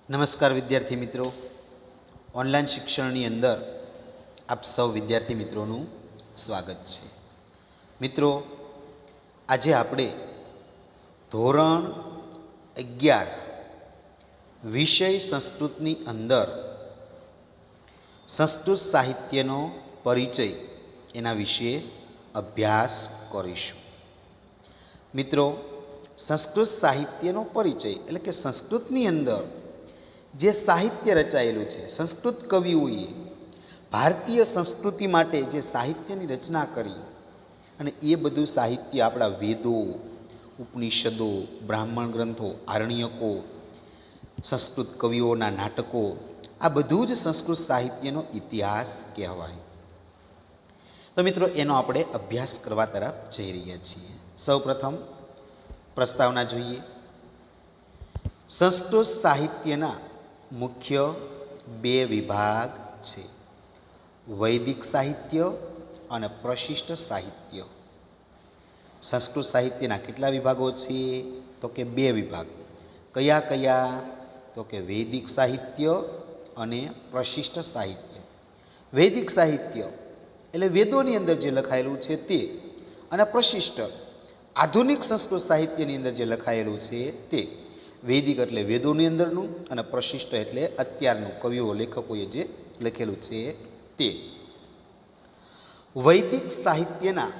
નમસ્કાર વિદ્યાર્થી મિત્રો, ઓનલાઈન શિક્ષણની અંદર આપ સૌ વિદ્યાર્થી મિત્રોનું સ્વાગત છે. મિત્રો, આજે આપણે ધોરણ 11 વિષય સંસ્કૃતની અંદર સંસ્કૃત સાહિત્યનો પરિચય એના વિશે અભ્યાસ કરીશું. મિત્રો, સંસ્કૃત સાહિત્યનો પરિચય એટલે કે સંસ્કૃતની અંદર જે સાહિત્ય રચાયેલું છે, સંસ્કૃત કવિઓએ ભારતીય સંસ્કૃતિ માટે જે સાહિત્યની રચના કરી અને એ બધું સાહિત્ય આપણા વેદો, ઉપનિષદો, બ્રાહ્મણ ગ્રંથો, આરણ્યકો, સંસ્કૃત કવિઓના નાટકો, આ બધું જ સંસ્કૃત સાહિત્યનો ઇતિહાસ કહેવાય. તો મિત્રો, એનો આપણે અભ્યાસ કરવા તરફ જઈ રહ્યા છીએ. સૌપ્રથમ પ્રસ્તાવના જોઈએ. સંસ્કૃત સાહિત્યના મુખ્ય બે વિભાગ છે: વૈદિક સાહિત્ય અને પ્રશિષ્ટ સાહિત્ય. સંસ્કૃત સાહિત્યના કેટલા વિભાગો છે? તો કે બે વિભાગ. કયા કયા? તો કે વૈદિક સાહિત્ય અને પ્રશિષ્ટ સાહિત્ય. વૈદિક સાહિત્ય એટલે વેદોની અંદર જે લખાયેલું છે તે, અને પ્રશિષ્ટ આધુનિક સંસ્કૃત સાહિત્યની અંદર જે લખાયેલું છે તે. વૈદિક એટલે વેદોની અંદરનું, અને પ્રશિષ્ટ એટલે અત્યારનું કવિઓ લેખકોએ જે લખેલું છે તે. વૈદિક સાહિત્યના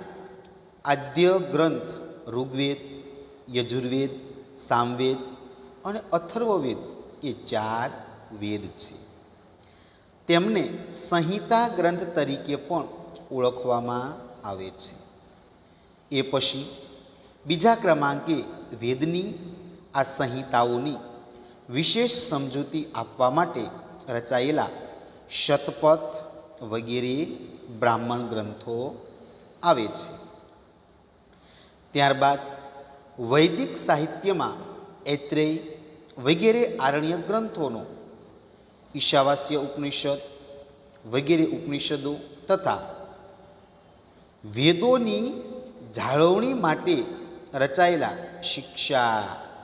આદ્ય ગ્રંથ ઋગ્વેદ, યજુર્વેદ, સામવેદ અને અથર્વવેદ એ 4 વેદ છે. તેમને સંહિતા ગ્રંથ તરીકે પણ ઓળખવામાં આવે છે. એ પછી બીજા ક્રમાંકે વેદની આ સંહિતાઓની વિશેષ સમજૂતી આપવા માટે રચાયેલા શતપથ વગેરે બ્રાહ્મણ ગ્રંથો આવે છે. ત્યારબાદ વૈદિક સાહિત્યમાં ઐત્રેય વગેરે આરણ્ય ગ્રંથોનો, ઈશાવાસ્ય ઉપનિષદ વગેરે ઉપનિષદો તથા વેદોની જાળવણી માટે રચાયેલા શિક્ષા,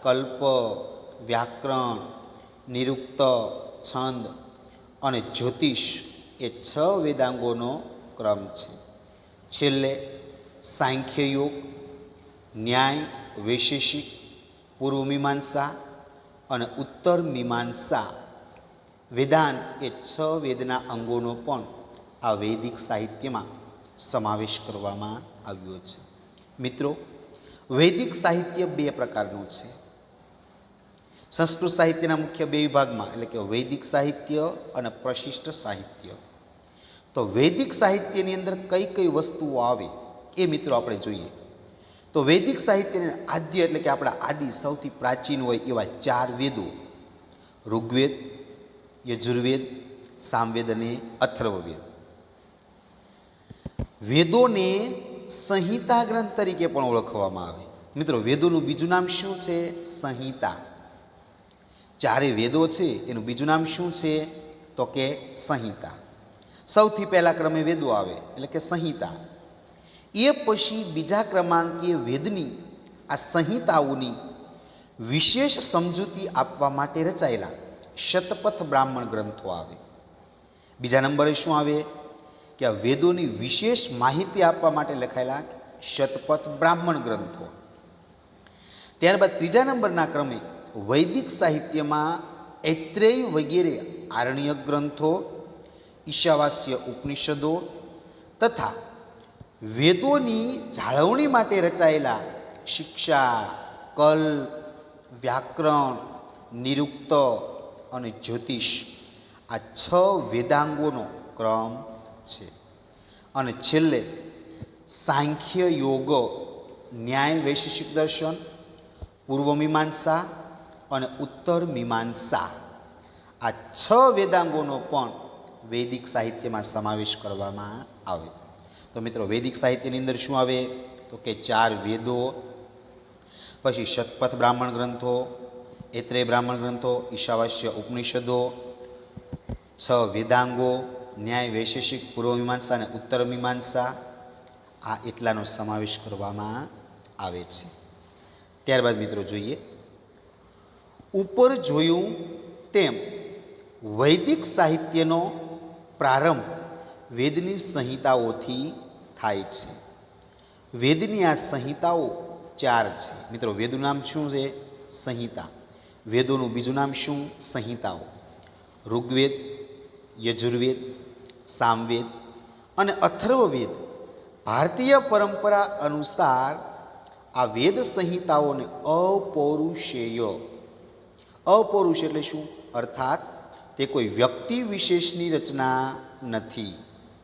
કલ્પ, વ્યાકરણ, નિરુક્ત, છંદ અને જ્યોતિષ એ 6 વેદાંગોનો ક્રમ છે. છેલ્લે સાંખ્યયોગ, ન્યાય, વૈશેષિક, પૂર્વ મીમાંસા અને ઉત્તર મીમાંસા વેદાંત એ 6 વેદના અંગોનો પણ આ વૈદિક સાહિત્યમાં સમાવેશ કરવામાં આવ્યો છે. મિત્રો, વૈદિક સાહિત્ય 2 પ્રકારનું છે. સંસ્કૃત સાહિત્યના મુખ્ય 2 વિભાગમાં, એટલે કે વૈદિક સાહિત્ય અને પ્રશિષ્ટ સાહિત્ય. તો વૈદિક સાહિત્યની અંદર કઈ કઈ વસ્તુઓ આવે એ મિત્રો આપણે જોઈએ. તો વૈદિક સાહિત્યને આદ્ય એટલે કે આપણા આદિ સૌથી પ્રાચીન હોય એવા 4 વેદો ઋગ્વેદ, યજુર્વેદ, સામવેદ અને અથર્વવેદ. વેદોને સંહિતા ગ્રંથ તરીકે પણ ઓળખવામાં આવે. મિત્રો, વેદોનું બીજું નામ શું છે? સંહિતા. 4 વેદો છે એનું બીજું નામ શું છે? તો કે સંહિતા. સૌથી પહેલા ક્રમે વેદો આવે એટલે કે સંહિતા. એ પછી બીજા ક્રમાંકે વેદની આ સંહિતાઓની વિશેષ સમજૂતી આપવા માટે રચાયેલા શતપથ બ્રાહ્મણ ગ્રંથો આવે. બીજા નંબરે શું આવે? કે આ વેદોની વિશેષ માહિતી આપવા માટે લખાયેલા શતપથ બ્રાહ્મણ ગ્રંથો. ત્યારબાદ ત્રીજા નંબરના ક્રમે વૈદિક સાહિત્યમાં ઐત્રેય વગેરે આરણ્યક ગ્રંથો, ઈશાવાસ્ય ઉપનિષદો તથા વેદોની જાળવણી માટે રચાયેલા શિક્ષા, કલ્પ, વ્યાકરણ, નિરુક્ત અને જ્યોતિષ આ 6 વેદાંગોનો ક્રમ છે. અને છેલ્લે સાંખ્ય યોગ, ન્યાય વૈશેષિક દર્શન, પૂર્વ મીમાંસા અને ઉત્તર મીમાંસા આ 6 વેદાંગોનો પણ વૈદિક સાહિત્યમાં સમાવેશ કરવામાં આવે. તો મિત્રો, વૈદિક સાહિત્યની અંદર શું આવે? તો કે 4 વેદો, પછી શતપથ બ્રાહ્મણ ગ્રંથો, ઐત્રેય બ્રાહ્મણ ગ્રંથો, ઈશાવાસ્ય ઉપનિષદો, 6 વેદાંગો, ન્યાય વૈશેષિક, પૂર્વ મીમાંસા અને ઉત્તર મીમાંસા, આ એટલાનો સમાવેશ કરવામાં આવે છે. ત્યારબાદ મિત્રો જોઈએ, ઉપર જોયું તેમ વૈદિક સાહિત્યનો પ્રારંભ વેદની સંહિતાઓથી થાય છે. વેદની આ સંહિતાઓ 4 છે. મિત્રો, વેદનું નામ શું છે? સંહિતા. વેદોનું બીજું નામ શું? સંહિતાઓ. ઋગ્વેદ, યજુર્વેદ, સામવેદ અને અથર્વવેદ. ભારતીય પરંપરા અનુસાર આ વેદ સંહિતાઓને અપૌરુષેય, અપૌરુષ એટલે શું? અર્થાત તે કોઈ વ્યક્તિ વિશેષની રચના નથી,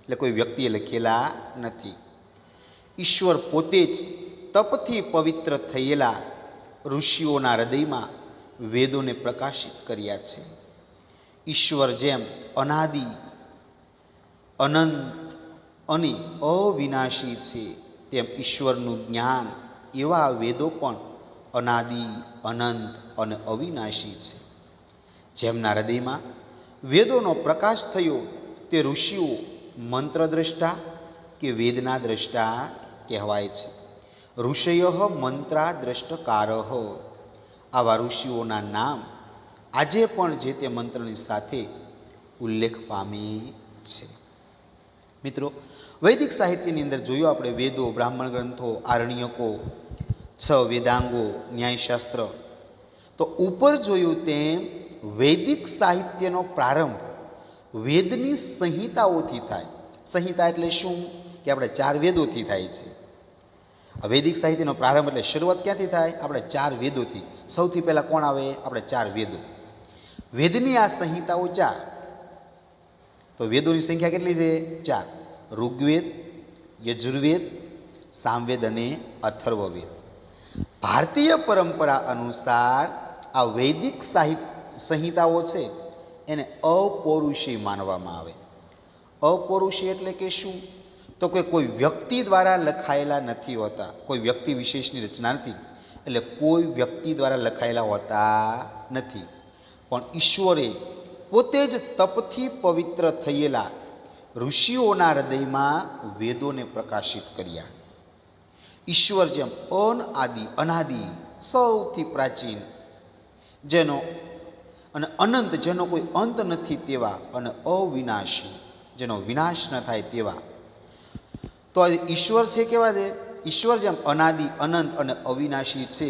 એટલે કોઈ વ્યક્તિએ લખેલા નથી. ઈશ્વર પોતે જ તપથી પવિત્ર થયેલા ઋષિઓના હૃદયમાં વેદોને પ્રકાશિત કર્યા છે. ઈશ્વર જેમ અનાદિ, અનંત અને અવિનાશી છે, તેમ ઈશ્વરનું જ્ઞાન એવા વેદો પણ અનાદિ, અનંત અને અવિનાશી છે. જેમના હૃદયમાં વેદોનો પ્રકાશ થયો તે ઋષિઓ મંત્રદ્રષ્ટા કે વેદના દ્રષ્ટા કહેવાય છે. ઋષય મંત્રા દ્રષ્ટકાર. આવા ઋષિઓના નામ આજે પણ જે તે મંત્રની સાથે ઉલ્લેખ પામે છે. મિત્રો, વૈદિક સાહિત્યની અંદર જોયું આપણે વેદો, બ્રાહ્મણ ગ્રંથો, આરણ્યકો, 6 વેદાંગો, ન્યાયશાસ્ત્ર. તો ઉપર જોયું તેમ વૈદિક સાહિત્યનો પ્રારંભ વેદની સંહિતાઓથી થાય. સંહિતા એટલે શું? કે આપણે 4 વેદોથી થાય છે. આ વૈદિક સાહિત્યનો પ્રારંભ એટલે શરૂઆત ક્યાંથી થાય? આપણે 4 વેદોથી. સૌથી પહેલાં કોણ આવે? આપણે 4 વેદો. વેદની આ સંહિતાઓ 4. તો વેદોની સંખ્યા કેટલી છે? 4. ઋગ્વેદ, યજુર્વેદ, સામવેદ અને અથર્વવેદ. ભારતીય પરંપરા અનુસાર આ વૈદિક સંહિતાઓ છે એને અપૌરુષી માનવામાં આવે. અપૌરુષી એટલે કે શું? તો કે કોઈ વ્યક્તિ દ્વારા લખાયેલા નથી હોતા, કોઈ વ્યક્તિ વિશેષની રચના નથી, એટલે કોઈ વ્યક્તિ દ્વારા લખાયેલા હોતા નથી, પણ ઈશ્વરે પોતે જ તપથી પવિત્ર થયેલા ઋષિઓના હૃદયમાં વેદોને પ્રકાશિત કર્યા. ઈશ્વર જેમ અનાદિ, અનાદિ, સૌથી પ્રાચીન, જેનો અને અનંત, જેનો કોઈ અંત નથી તેવા, અને અવિનાશી, જેનો વિનાશ ન થાય તેવા. તો આ ઈશ્વર છે કેવા છે? ઈશ્વર જેમ અનાદિ, અનંત અને અવિનાશી છે,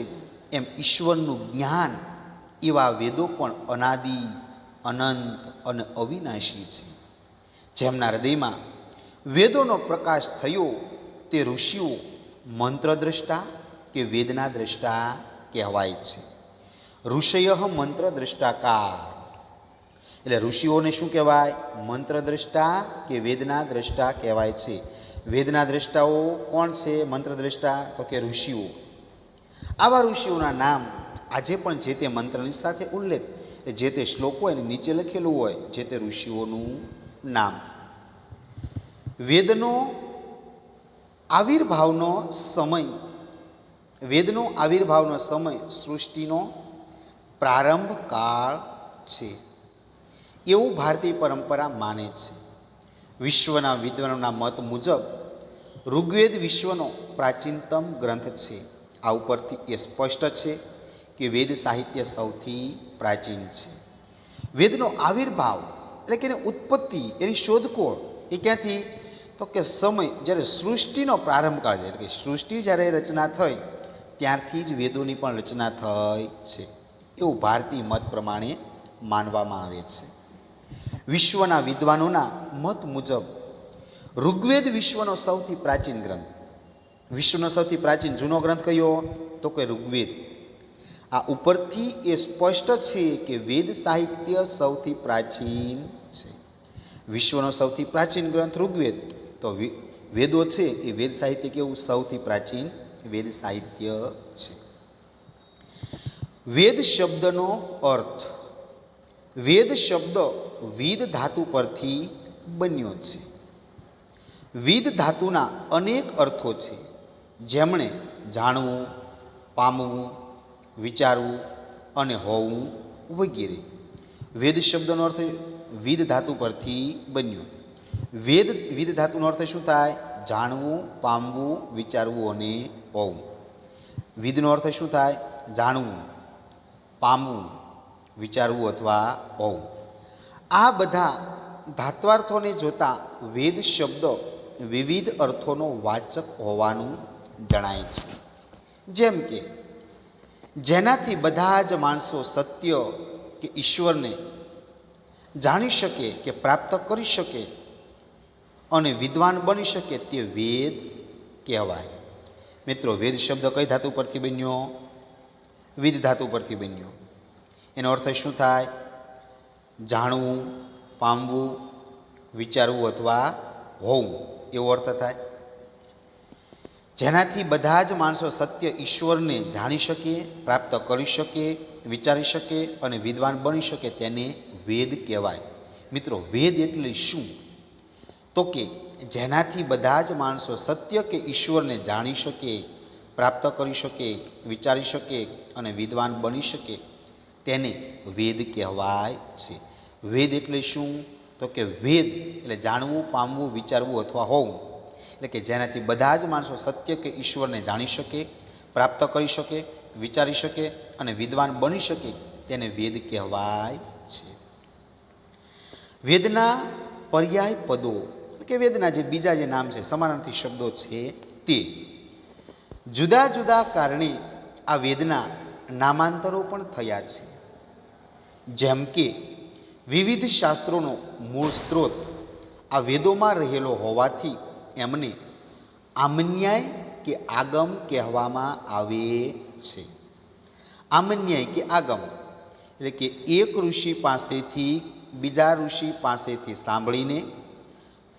એમ ઈશ્વરનું જ્ઞાન એવા વેદો પણ અનાદિ, અનંત અને અવિનાશી છે. જેમના હૃદયમાં વેદોનો પ્રકાશ થયો તે ઋષિઓ મંત્રદ્રષ્ટા કે વેદના દ્રષ્ટા કહેવાય છે. ઋષય મંત્રદ્રષ્ટાકાર. એટલે ઋષિઓને શું કહેવાય? મંત્રદ્રષ્ટા કે વેદના દ્રષ્ટા કહેવાય છે. વેદના દ્રષ્ટાઓ કોણ છે? મંત્રદ્રષ્ટા તો કે ઋષિઓ. આવા ઋષિઓના નામ આજે પણ જે તે મંત્રની સાથે ઉલ્લેખ, જે તે શ્લોક હોય ને નીચે લખેલું હોય જે તે ઋષિઓનું નામ. વેદનો આવિર્ભાવનો સમય, વેદનો આવિર્ભાવનો સમય સૃષ્ટિનો પ્રારંભ કાળ છે એવું ભારતીય પરંપરા માને છે. વિશ્વના વિદ્વાનોના મત મુજબ ઋગ્વેદ વિશ્વનો પ્રાચીનતમ ગ્રંથ છે. આ ઉપરથી એ સ્પષ્ટ છે કે વેદ સાહિત્ય સૌથી પ્રાચીન છે. વેદનો આવિર્ભાવ એટલે કે એની ઉત્પત્તિ, એની શોધખોળ એ ક્યાંથી? તો કે સમય જ્યારે સૃષ્ટિનો પ્રારંભ કાળ છે, એટલે કે સૃષ્ટિ જ્યારે રચના થઈ ત્યારથી જ વેદોની પણ રચના થઈ છે એવું ભારતીય મત પ્રમાણે માનવામાં આવે છે. વિશ્વના વિદ્વાનોના મત મુજબ ઋગ્વેદ વિશ્વનો સૌથી પ્રાચીન ગ્રંથ. વિશ્વનો સૌથી પ્રાચીન જૂનો ગ્રંથ કયો? તો કે ઋગ્વેદ. આ ઉપરથી એ સ્પષ્ટ છે કે વેદ સાહિત્ય સૌથી પ્રાચીન છે. વિશ્વનો સૌથી પ્રાચીન ગ્રંથ ઋગ્વેદ, તો વેદો છે એ વેદ સાહિત્ય કેવું? સૌથી પ્રાચીન વેદ સાહિત્ય છે. વેદ શબ્દનો અર્થ. વેદ શબ્દ વિદ ધાતુ પરથી બન્યો છે. વિદ ધાતુના અનેક અર્થો છે, જેમણે જાણવું, પામવું, વિચારવું અને હોવું વગેરે. વેદ શબ્દનો અર્થ વિદ ધાતુ પરથી બન્યો. વિદ ધાતુનો અર્થ શું થાય? જાણવું, પામવું, વિચારવું અને હોવું. વિદનો અર્થ શું થાય? જાણવું, પામવું, વિચારવું અથવા હોવું. આ બધા ધાત્વાર્થોને જોતા વેદ શબ્દ વિવિધ અર્થોનો વાચક હોવાનું જણાય છે. જેમ કે જેનાથી બધા જ માણસો સત્ય કે ઈશ્વરને જાણી શકે કે પ્રાપ્ત કરી શકે અને વિદ્વાન બની શકે તે વેદ કહેવાય. મિત્રો, વેદ શબ્દ કઈ ધાતુ પરથી બન્યો? વિદ ધાતુ પરથી બન્યો. એનો અર્થ શું થાય? જાણવું, પામવું, વિચારવું અથવા હોવું, એવો અર્થ થાય. જેનાથી બધા જ માણસો સત્ય ઈશ્વરને જાણી શકે, પ્રાપ્ત કરી શકે, વિચારી શકે અને વિદ્વાન બની શકે તેને વેદ કહેવાય. મિત્રો, વેદ એટલે શું? તો કે જેનાથી બધા જ માણસો સત્ય કે ઈશ્વરને જાણી શકે, પ્રાપ્ત કરી શકે, વિચારી શકે અને વિદ્વાન બની શકે તેને વેદ કહેવાય છે. વેદ એટલે શું? તો કે વેદ એટલે જાણવું, પામવું, વિચારવું અથવા હોવું. એટલે કે જેનાથી બધા જ માણસો સત્ય કે ઈશ્વરને જાણી શકે, પ્રાપ્ત કરી શકે, વિચારી શકે અને વિદ્વાન બની શકે તેને વેદ કહેવાય છે. વેદના પર્યાય પદો એટલે કે વેદના જે બીજા જે નામ છે, સમાનાર્થી શબ્દો છે તે જુદા જુદા કારણે આ વેદના નામાંતરો પણ થયા છે. જેમ કે વિવિધ શાસ્ત્રોનો મૂળ સ્ત્રોત આ વેદોમાં રહેલો હોવાથી એમને આમન્યાય કે આગમ કહેવામાં આવે છે. આમન્યાય કે આગમ એટલે કે એક ઋષિ પાસેથી બીજા ઋષિ પાસેથી સાંભળીને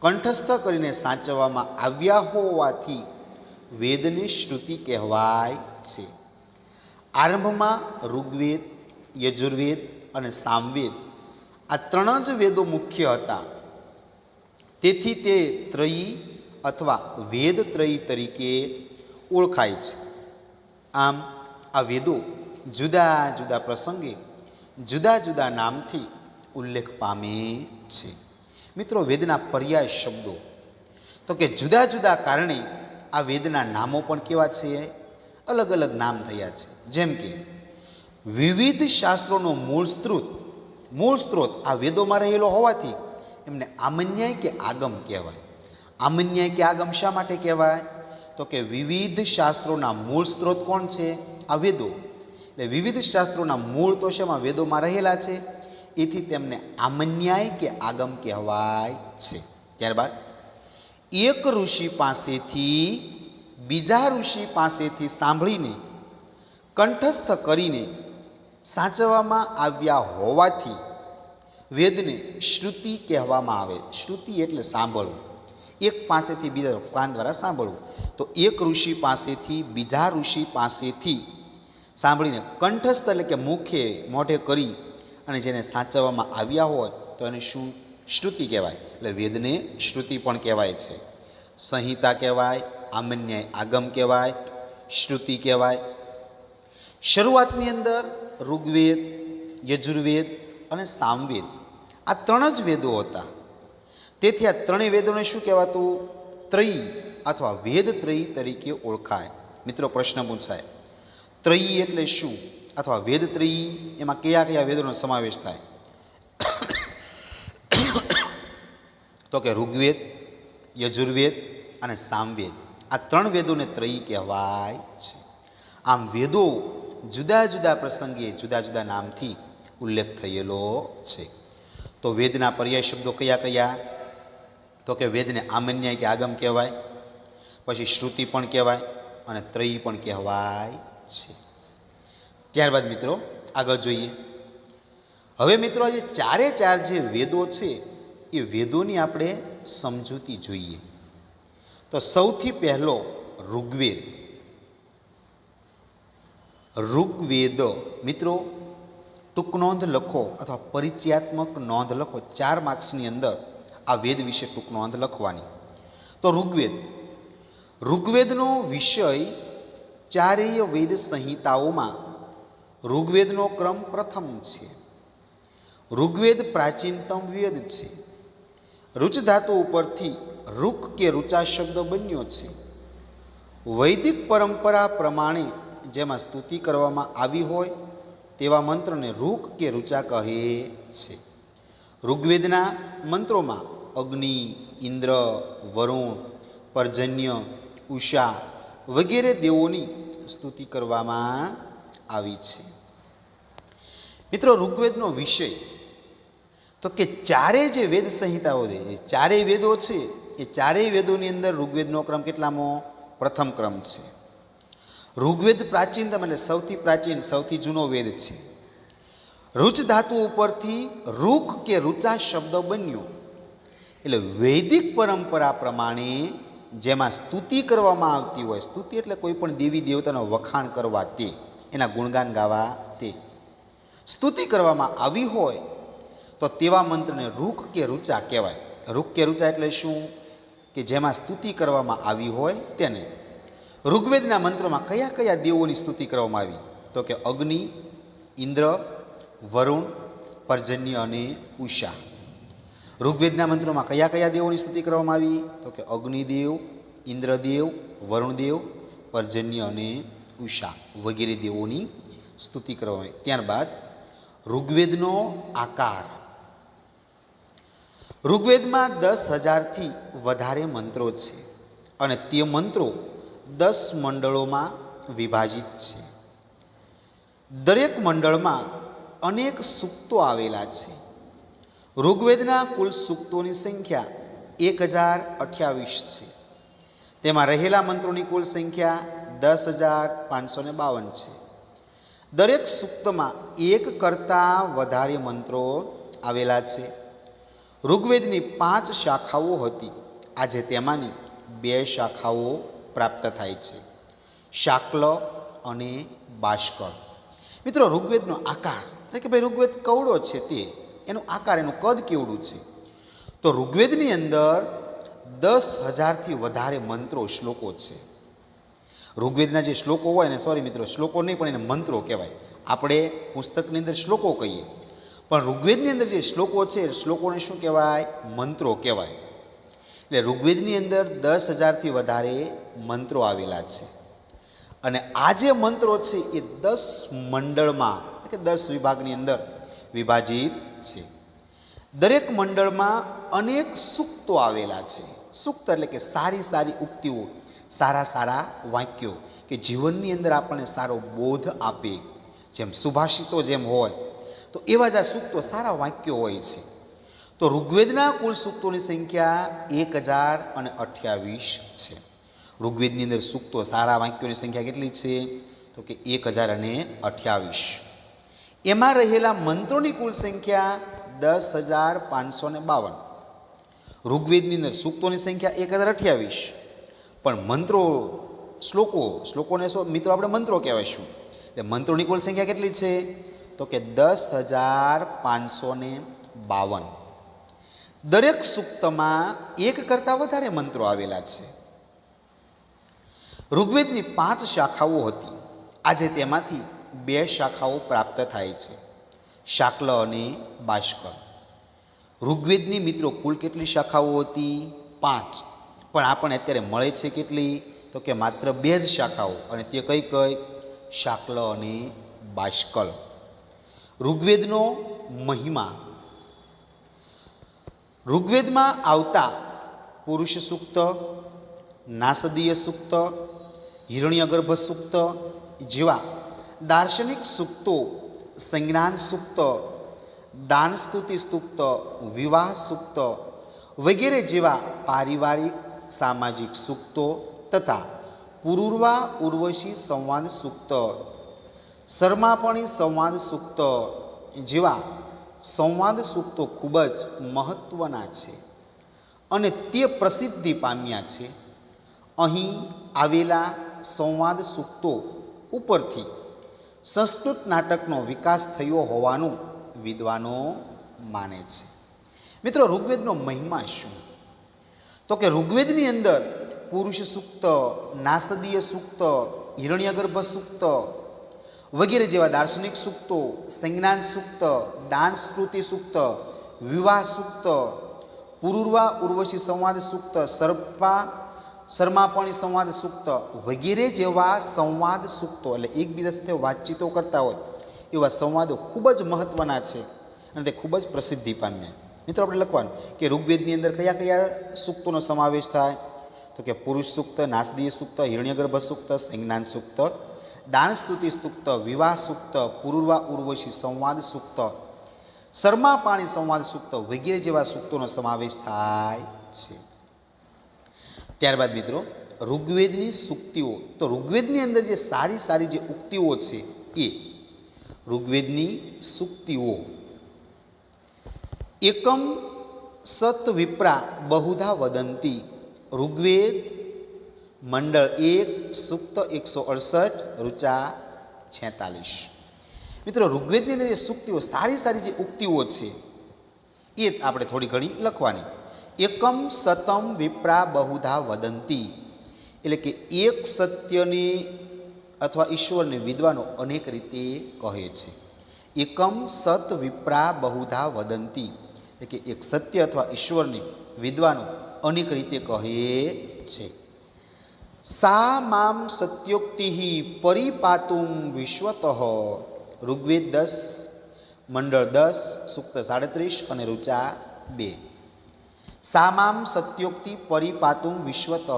કંઠસ્થ કરીને સાચવવામાં આવ્યા હોવાથી વેદને શ્રુતિ કહેવાય છે. આરંભમાં ઋગ્વેદ, યજુર્વેદ અને સામવેદ આ ત્રણ જ વેદો મુખ્ય હતા. તેથી તે ત્રયી અથવા વેદ ત્રયી તરીકે ઓળખાય છે. આમ આ વેદો જુદા જુદા પ્રસંગે જુદા જુદા નામથી ઉલ્લેખ પામે છે. મિત્રો, વેદના પર્યાય શબ્દો તો કે જુદા જુદા કારણે આ વેદના નામો પણ કેવા છે? અલગ અલગ નામ થયા છે. જેમ કે વિવિધ શાસ્ત્રોનો મૂળ સ્ત્રોત આ વેદોમાં રહેલો હોવાથી એમને આમન્યાય કે આગમ કહેવાય. આમન્યાય કે આગમ શા માટે કહેવાય? તો કે વિવિધ શાસ્ત્રોના મૂળ સ્ત્રોત કોણ છે? આ વેદો. એટલે વિવિધ શાસ્ત્રોના મૂળ તો શેમાં? વેદોમાં રહેલા છે. એથી તેમને આમન્યાય કે આગમ કહેવાય છે. ત્યારબાદ એક ઋષિ પાસેથી બીજા ઋષિ પાસેથી સાંભળીને કંઠસ્થ કરીને સાચવવામાં આવ્યા હોવાથી વેદને શ્રુતિ કહેવામાં આવે. શ્રુતિ એટલે સાંભળવું, એક પાસેથી બીજા કાન દ્વારા સાંભળવું. તો એક ઋષિ પાસેથી બીજા ઋષિ પાસેથી સાંભળીને કંઠસ્થ એટલે કે મોઢે કરી અને જેને સાચવવામાં આવ્યા હોય તો એને શું? શ્રુતિ કહેવાય. એટલે વેદને શ્રુતિ પણ કહેવાય છે. સંહિતા કહેવાય, આમન્યાય આગમ કહેવાય, શ્રુતિ કહેવાય. શરૂઆતની અંદર ઋગ્વેદ, યજુર્વેદ અને સામવેદ આ ત્રણ જ વેદો હતા. તેથી આ ત્રણેય વેદોને શું કહેવાતું? ત્રયી અથવા વેદ ત્રયી તરીકે ઓળખાય. મિત્રો, પ્રશ્ન પૂછાય, ત્રયી એટલે શું? અથવા વેદ ત્રયી એમાં કયા કયા વેદોનો સમાવેશ થાય? તો કે ઋગ્વેદ, યજુર્વેદ અને સામવેદ આ ત્રણ વેદોને ત્રયી કહેવાય છે. આમ વેદો જુદા જુદા પ્રસંગે જુદા જુદા નામથી ઉલ્લેખ થયેલો છે. તો વેદના પર્યાય શબ્દો કયા કયા? તો કે વેદને આમન્યાય કે આગમ કહેવાય, પછી શ્રુતિ પણ કહેવાય અને ત્રયી પણ કહેવાય છે. ત્યારબાદ મિત્રો આગળ જોઈએ. હવે મિત્રો આજે ચારે ચાર જે વેદો છે એ વેદોની આપણે સમજૂતી જોઈએ. તો સૌથી પહેલો ઋગ્વેદ. ઋગ્વેદ મિત્રો ટૂંક નોંધ લખો અથવા પરિચયાત્મક નોંધ લખો. 4 માર્ક્સની અંદર આ વેદ વિશે ટૂંક નોંધ લખવાની. તો ઋગ્વેદનો વિષય ચારેય વેદ સંહિતાઓમાં ઋગ્વેદનો ક્રમ પ્રથમ છે. ઋગ્વેદ પ્રાચીનતમ વેદ છે. ઋચ ધાતુ ઉપરથી ઋક કે ઋચા શબ્દ બન્યો છે. વૈદિક પરંપરા પ્રમાણે જેમાં સ્તુતિ કરવામાં આવી હોય તેવા મંત્રને ઋક કે ઋચા કહે છે. ઋગ્વેદના મંત્રોમાં અગ્નિ, ઇન્દ્ર, વરુણ, પર્જન્ય, ઉષા વગેરે દેવોની સ્તુતિ કરવામાં આવી છે. મિત્રો, ઋગ્વેદનો વિષય તો કે ચારે જે વેદ સંહિતાઓ છે, એ ચારેય વેદો છે, એ ચારેય વેદોની અંદર ઋગ્વેદનો ક્રમ કેટલામો? પ્રથમ ક્રમ છે. ઋગ્વેદ પ્રાચીનતમ એટલે સૌથી પ્રાચીન, સૌથી જૂનો વેદ છે. ઋચ ધાતુ ઉપરથી ઋક કે ઋચા શબ્દ બન્યો. એટલે વૈદિક પરંપરા પ્રમાણે જેમાં સ્તુતિ કરવામાં આવતી હોય, સ્તુતિ એટલે કોઈ પણ દેવી દેવતાનો વખાણ કરવા, તે એના ગુણગાન ગાવા, તે સ્તુતિ કરવામાં આવી હોય તો તેવા મંત્રને ઋક કે ઋચા કહેવાય. ઋક કે ઋચા એટલે શું? કે જેમાં સ્તુતિ કરવામાં આવી હોય તેને. ઋગ્વેદના મંત્રોમાં કયા કયા દેવોની સ્તુતિ કરવામાં આવી? તો કે અગ્નિ, ઇન્દ્ર, વરુણ, પર્જન્ય અને ઉષા. ઋગ્વેદના મંત્રોમાં કયા કયા દેવોની સ્તુતિ કરવામાં આવી? તો કે અગ્નિદેવ, ઇન્દ્રદેવ, વરુણદેવ, પર્જન્ય અને ઉષા વગેરે દેવોની સ્તુતિ કરવામાં આવી. ત્યારબાદ ઋગ્વેદનો આકાર. ઋગ્વેદમાં 10,000થી વધારે મંત્રો છે અને તે મંત્રો 10 મંડળોમાં વિભાજિત છે. દરેક મંડળમાં અનેક સૂક્તો આવેલા છે. ઋગ્વેદના કુલ સૂક્તોની સંખ્યા 1028 છે. તેમાં રહેલા મંત્રોની કુલ સંખ્યા 10,552 છે. દરેક સૂક્તમાં એક કરતાં વધારે મંત્રો આવેલા છે. ઋગ્વેદની 5 શાખાઓ હતી. આજે તેમાંની 2 શાખાઓ પ્રાપ્ત થાય છે, શાક્લ અને બાષ્કળ. મિત્રો, ઋગ્વેદનો આકાર એટલે કે ભાઈ ઋગ્વેદ કવડો છે, તે એનો આકાર, એનું કદ કેવડું છે? તો ઋગ્વેદની અંદર 10,000થી વધારે મંત્રો, શ્લોકો છે. ઋગ્વેદના જે શ્લોકો હોય ને, સોરી મિત્રો, શ્લોકો નહીં પણ એને મંત્રો કહેવાય. આપણે પુસ્તકની અંદર શ્લોકો કહીએ, પણ ઋગ્વેદની અંદર જે શ્લોકો છે, શ્લોકોને શું કહેવાય? મંત્રો કહેવાય. એટલે ઋગ્વેદની અંદર 10,000થી વધારે મંત્રો આવેલા છે. અને આ જે મંત્રો છે એ 10 મંડળમાં એટલે કે 10 વિભાગની અંદર વિભાજિત છે. દરેક મંડળમાં અનેક સૂક્તો આવેલા છે. સૂક્ત એટલે કે સારી સારી ઉક્તિઓ, સારા સારા વાક્યો કે જીવનની અંદર આપણને સારો બોધ આપે, જેમ સુભાષિતો જેમ હોય, તો એવા જ આ સૂક્તો, સારા વાક્યો હોય છે. તો ઋગ્વેદના કુલ સૂક્તોની સંખ્યા 1028 છે. ઋગ્વેદની અંદર સૂક્તો, સારા વાક્યોની સંખ્યા કેટલી છે? તો કે 1028. એમાં રહેલા મંત્રોની કુલ સંખ્યા 10,552. ઋગ્વેદની અંદર સૂક્તોની સંખ્યા 1028, પણ મંત્રો, શ્લોકોને મિત્રો આપણે મંત્રો કહેવાયશું. એટલે મંત્રોની કુલ સંખ્યા કેટલી છે? તો કે 10,552. દરેક સૂક્તમાં એક કરતાં વધારે મંત્રો આવેલા છે. ઋગ્વેદની 5 શાખાઓ હતી. આજે તેમાંથી 2 શાખાઓ પ્રાપ્ત થાય છે, શાક્લ અને બાષ્કળ. ઋગ્વેદની મિત્રો કુલ કેટલી શાખાઓ હતી? 5. પણ આપણને અત્યારે મળે છે કેટલી? તો કે માત્ર 2 જ શાખાઓ, અને તે કઈ કઈ? શાક્લ અને બાષ્કળ. ઋગ્વેદનો મહિમા. ઋગ્વેદમાં આવતા પુરુષ સૂક્ત, નાસદીય સૂક્ત, હિરણ્યગર્ભ સૂક્ત જેવા દાર્શનિક સૂક્તો, સંજ્ઞાન સૂક્ત, દાન સ્તુતિ સૂક્ત, વિવાહ સૂક્ત વગેરે જેવા પારિવારિક સામાજિક સૂક્તો તથા પુરુર્વા ઉર્વશી સંવાદ સૂક્ત, સરમાપણી સંવાદ સૂક્ત જેવા સંવાદ સૂક્તો ખૂબ જ મહત્ત્વના છે અને તે પ્રસિદ્ધિ પામ્યા છે. અહીં આવેલા સંવાદ સૂક્તો ઉપરથી સંસ્કૃત નાટકનો વિકાસ થયો હોવાનું વિદ્વાનો માને છે. મિત્રો, ઋગ્વેદનો મહિમા શું? તો કે ઋગ્વેદની અંદર પુરુષ સૂક્ત, નાસદીય સૂક્ત, હિરણ્યગર્ભ સૂક્ત વગેરે જેવા દાર્શનિક સૂક્તો, સંજ્ઞાન સૂક્ત, દાન સ્તુતિ સૂક્ત, વિવાહ સૂક્ત, પુરુર્વા ઉર્વશી સંવાદ સૂક્ત, સરમાપણી સંવાદ સૂક્ત વગેરે જેવા સંવાદ સૂક્તો એટલે એકબીજા સાથે વાતચીતો કરતા હોય એવા સંવાદો ખૂબ જ મહત્ત્વના છે અને તે ખૂબ જ પ્રસિદ્ધિ પામ્યા. મિત્રો આપણે લખવાનું કે ઋગ્વેદની અંદર કયા કયા સૂક્તોનો સમાવેશ થાય, તો કે પુરુષ સૂક્ત, નાસદીય સૂક્ત, હિરણ્યગર્ભ સૂક્ત, સંજ્ઞાન સૂક્ત, દાન સ્તુતિ સૂક્ત, વિવાહ સૂક્ત, પૂર્વા ઉર્વશી સંવાદ સૂક્ત, શર્મા પાણી સંવાદ સૂક્ત વગેરે જેવા સૂક્તોનો સમાવેશ થાય છે. ત્યારબાદ મિત્રો ઋગ્વેદની સૂક્તિઓ, તો ઋગ્વેદની અંદર જે સારી સારી જે ઉક્તિઓ છે એ ઋગ્વેદની સૂક્તિઓ. એકમ સત વિપ્રા બહુધા વદંતી, ઋગ્વેદ મંડળ 1 સૂક્ત 168 ઋચા 46. મિત્રો ઋગ્વેદની અંદર જે સૂક્તિઓ સારી સારી જે ઉક્તિઓ છે એ આપણે થોડી ઘણી લખવાની. એકમ સતમ વિપ્રા બહુધા વદંતી, એટલે કે એક સત્યને અથવા ઈશ્વરને વિદ્વાનો અનેક રીતે કહે છે. એકમ સત વિપ્રા બહુધા વદંતી, એટલે કે એક સત્ય અથવા ઈશ્વરને વિદ્વાનો અનેક રીતે કહે છે. સા મામ સત્યોક્તિ પરિપાતુમ વિશ્વતઃ, ઋગ્વેદ 10 મંડળ 10 સૂક્ત 37 અને ઋચા 2. સા મામ સત્યોક્તિ પરિપાતુમ વિશ્વતઃ,